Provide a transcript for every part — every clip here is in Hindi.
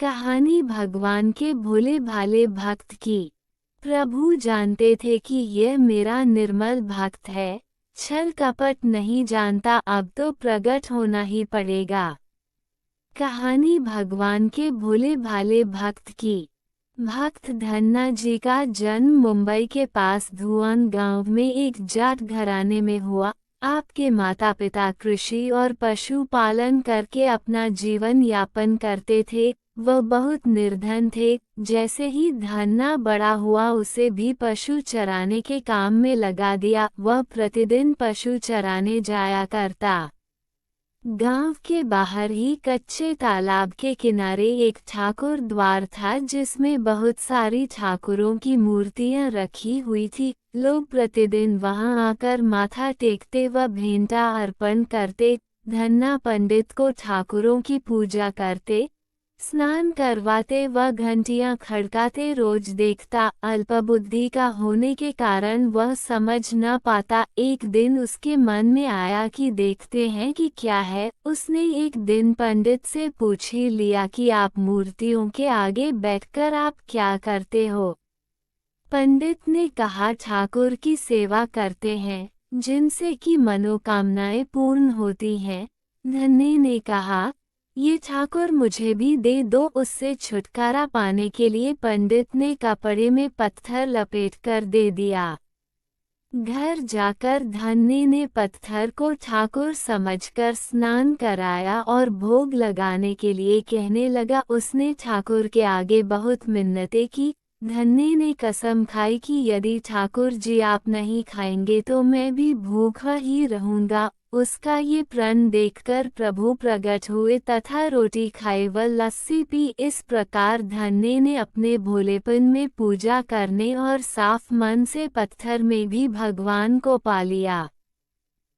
कहानी भगवान के भोले भाले भक्त की। प्रभु जानते थे कि यह मेरा निर्मल भक्त है, छल कपट नहीं जानता, अब तो प्रकट होना ही पड़ेगा। कहानी भगवान के भोले भाले भक्त की। भक्त धन्ना जी का जन्म मुंबई के पास धुआन गांव में एक जाट घराने में हुआ। आपके माता पिता कृषि और पशुपालन करके अपना जीवन यापन करते थे। वह बहुत निर्धन थे। जैसे ही धन्ना बड़ा हुआ उसे भी पशु चराने के काम में लगा दिया। वह प्रतिदिन पशु चराने जाया करता। गांव के बाहर ही कच्चे तालाब के किनारे एक ठाकुर द्वार था जिसमें बहुत सारी ठाकुरों की मूर्तियां रखी हुई थी। लोग प्रतिदिन वहां आकर माथा टेकते व भेंटा अर्पण करते। धन्ना पंडित को ठाकुरों की पूजा करते, स्नान करवाते व घंटियां खड़काते रोज देखता। अल्पबुद्धि का होने के कारण वह समझ न पाता। एक दिन उसके मन में आया कि देखते हैं कि क्या है। उसने एक दिन पंडित से पूछ ही लिया कि आप मूर्तियों के आगे बैठकर आप क्या करते हो। पंडित ने कहा, ठाकुर की सेवा करते हैं, जिनसे कि मनोकामनाएं पूर्ण होती हैं। धन्ने ने कहा, ये ठाकुर मुझे भी दे दो। उससे छुटकारा पाने के लिए पंडित ने कपड़े में पत्थर लपेटकर दे दिया। घर जाकर धन्ने ने पत्थर को ठाकुर समझकर स्नान कराया और भोग लगाने के लिए कहने लगा। उसने ठाकुर के आगे बहुत मिन्नतें की। धन्ने ने कसम खाई कि यदि ठाकुर जी आप नहीं खाएंगे तो मैं भी भूखा ही रहूंगा। उसका ये प्रण देखकर प्रभु प्रकट हुए तथा रोटी खाई व लस्सी पी। इस प्रकार धन्ने ने अपने भोलेपन में पूजा करने और साफ मन से पत्थर में भी भगवान को पा लिया।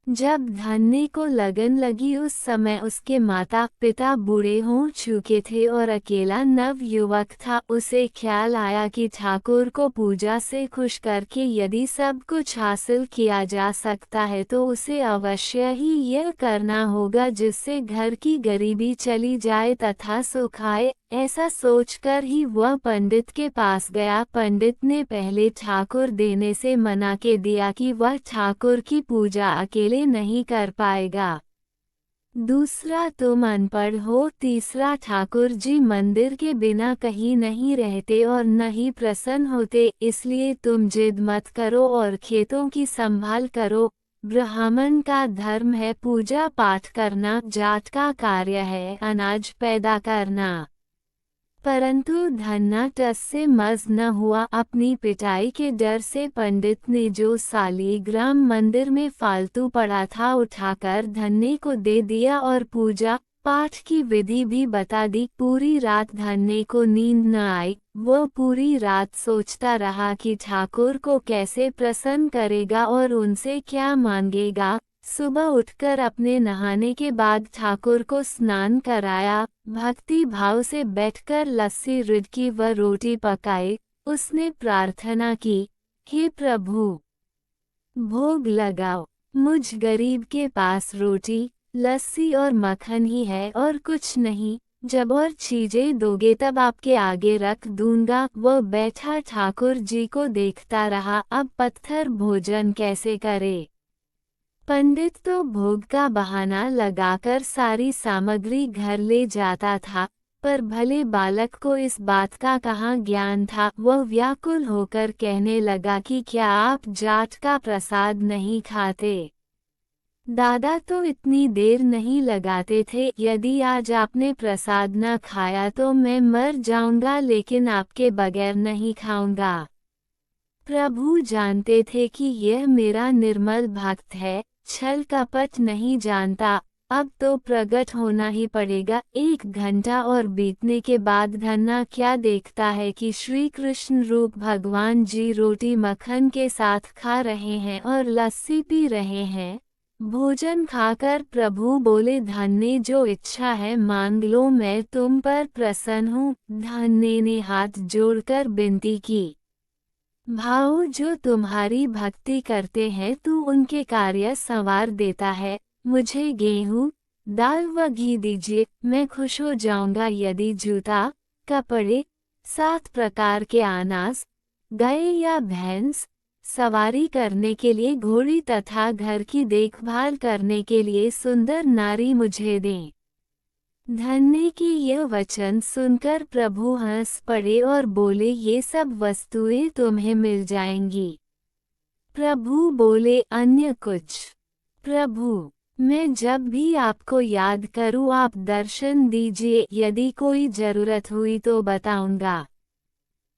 जब धन्ने को लगन लगी उस समय उसके माता पिता बूढ़े हो चुके थे और अकेला नव युवक था। उसे ख्याल आया कि ठाकुर को पूजा से खुश करके यदि सब कुछ हासिल किया जा सकता है तो उसे अवश्य ही यह करना होगा जिससे घर की गरीबी चली जाए तथा सुख आए। ऐसा सोचकर ही वह पंडित के पास गया। पंडित ने पहले ठाकुर देने से मना के दिया कि वह ठाकुर की पूजा अकेले नहीं कर पाएगा। दूसरा, तुम अनपढ़ हो। तीसरा, ठाकुर जी मंदिर के बिना कहीं नहीं रहते और न ही प्रसन्न होते, इसलिए तुम जिद मत करो और खेतों की संभाल करो। ब्राह्मण का धर्म है पूजा पाठ करना, जाट का कार्य है अनाज पैदा करना। परंतु धन्ना टस से मज न हुआ। अपनी पिटाई के डर से पंडित ने जो सालीग्राम मंदिर में फालतू पड़ा था उठाकर धन्ने को दे दिया और पूजा पाठ की विधि भी बता दी। पूरी रात धन्ने को नींद न आई। वो पूरी रात सोचता रहा कि ठाकुर को कैसे प्रसन्न करेगा और उनसे क्या मांगेगा। सुबह उठकर अपने नहाने के बाद ठाकुर को स्नान कराया। भक्ति भाव से बैठकर लस्सी रिड़की व रोटी पकाई। उसने प्रार्थना की, हे प्रभु, भोग लगाओ। मुझ गरीब के पास रोटी लस्सी और मक्खन ही है और कुछ नहीं। जब और चीजें दोगे तब आपके आगे रख दूंगा। वो बैठा ठाकुर जी को देखता रहा। अब पत्थर भोजन कैसे करे। पंडित तो भोग का बहाना लगाकर सारी सामग्री घर ले जाता था, पर भले बालक को इस बात का कहाँ ज्ञान था। वह व्याकुल होकर कहने लगा कि क्या आप जाट का प्रसाद नहीं खाते। दादा तो इतनी देर नहीं लगाते थे। यदि आज आपने प्रसाद न खाया तो मैं मर जाऊंगा, लेकिन आपके बगैर नहीं खाऊंगा। प्रभु जानते थे कि यह मेरा निर्मल भक्त है, छल कपट नहीं जानता, अब तो प्रकट होना ही पड़ेगा। 1 घंटा और बीतने के बाद धन्ना क्या देखता है कि श्री कृष्ण रूप भगवान जी रोटी मक्खन के साथ खा रहे हैं और लस्सी पी रहे हैं। भोजन खाकर प्रभु बोले, धन्ने जो इच्छा है मांग लो, मैं तुम पर प्रसन्न हूँ। धन्ने ने हाथ जोड़कर विनती की, भाऊ जो तुम्हारी भक्ति करते हैं तू उनके कार्य संवार देता है। मुझे गेहूं दाल व घी दीजिए, मैं खुश हो जाऊंगा। यदि जूता कपड़े, 7 प्रकार के अनाज, गाय या भैंस, सवारी करने के लिए घोड़ी तथा घर की देखभाल करने के लिए सुंदर नारी मुझे दें। धन्य की यह वचन सुनकर प्रभु हंस पड़े और बोले, ये सब वस्तुएं तुम्हें मिल जाएंगी। प्रभु बोले, अन्य कुछ? प्रभु, मैं जब भी आपको याद करूं आप दर्शन दीजिए, यदि कोई जरूरत हुई तो बताऊंगा।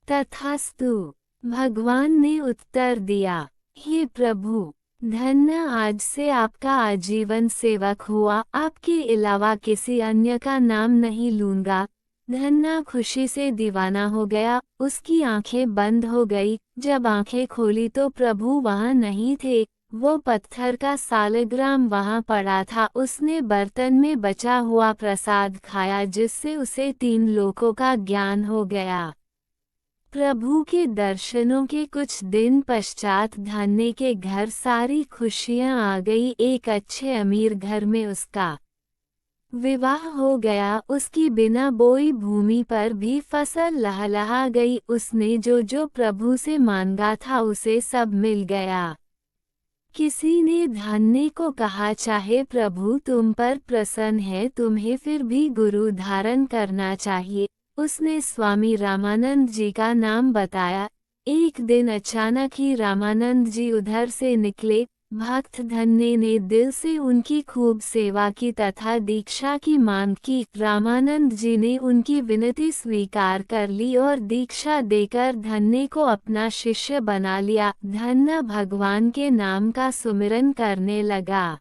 तथास्तु। भगवान ने उत्तर दिया, हे प्रभु, धन्य आज से आपका आजीवन सेवक हुआ, आपके अलावा किसी अन्य का नाम नहीं लूंगा। धन्ना खुशी से दीवाना हो गया, उसकी आंखें बंद हो गई। जब आंखें खोली तो प्रभु वहां नहीं थे। वो पत्थर का सालग्राम वहां पड़ा था। उसने बर्तन में बचा हुआ प्रसाद खाया, जिससे उसे 3 लोकों का ज्ञान हो गया। प्रभु के दर्शनों के कुछ दिन पश्चात धन्य के घर सारी खुशियां आ गई। एक अच्छे अमीर घर में उसका विवाह हो गया। उसकी बिना बोई भूमि पर भी फसल लहलहा गई। उसने जो जो प्रभु से मांगा था उसे सब मिल गया। किसी ने धन्य को कहा, चाहे प्रभु तुम पर प्रसन्न है, तुम्हें फिर भी गुरु धारण करना चाहिए। उसने स्वामी रामानंद जी का नाम बताया। एक दिन अचानक ही रामानंद जी उधर से निकले। भक्त धन्य ने दिल से उनकी खूब सेवा की तथा दीक्षा की मांग की। रामानंद जी ने उनकी विनती स्वीकार कर ली और दीक्षा देकर धन्य को अपना शिष्य बना लिया। धन्य भगवान के नाम का सुमिरन करने लगा।